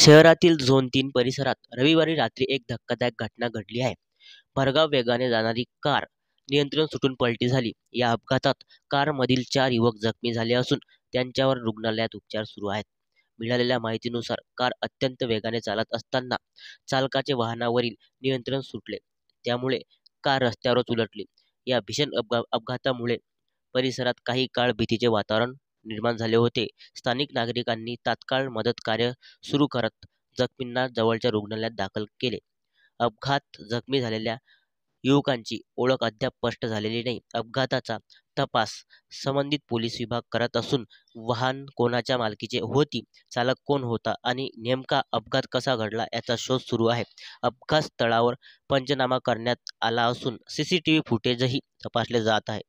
शहरातील झोन 3 परिसरात रविवारी रात्री एक धक्कादायक घटना घडली आहे. भरधाव वेगाने जाणारी कार नियंत्रण सुटून पलटी झाली. या अपघातात कारमधील 4 युवक जखमी झाले असून त्यांच्यावर रुग्णालयात उपचार सुरू आहेत. मिळालेल्या माहितीनुसार कार अत्यंत वेगाने चालत असताना चालकाचे वाहनावरील नियंत्रण सुटले. त्यामुळे कार रस्त्यावरच उलटली. या भीषण अपघातामुळे परिसरात काही काळ भीतीचे वातावरण निर्माण झाले होते. स्थानिक नागरिकांनी तात्काळ मदत कार्य सुरू करत जखमींना जवळच्या रुग्णालयात दाखल केले. अपघात जखमी झालेल्या युवकांची ओळख अद्याप स्पष्ट झालेली नाही. अपघाताचा तपास संबंधित पोलीस विभाग करत असून वाहन कोणाच्या मालकीचे होती, चालक कोण होता आणि नेमका अपघात कसा घडला याचा शोध सुरू आहे. अपघात स्थळावर पंचनामा करण्यात आला असून सीसीटीव्ही फुटेजही तपासले जात आहे.